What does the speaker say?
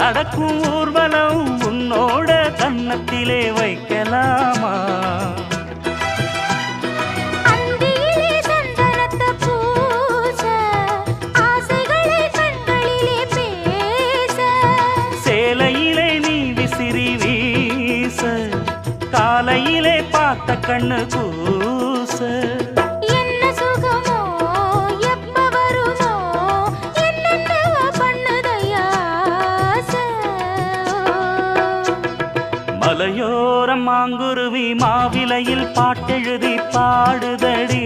நடக்கும் ஊர்வலம் உன்னோட கன்னத்திலே வைக்கலாமா? சேலையிலே நீ விசிறி வீச காலையிலே பார்த்த கண்ணு கூச என்ன சுகமோ எப்ப வருமோ என்னென்ன பண்ணுதையா மலையோரம் மாங்குருவி மாவிலையில் பாட்டெழுதி பாடுதடி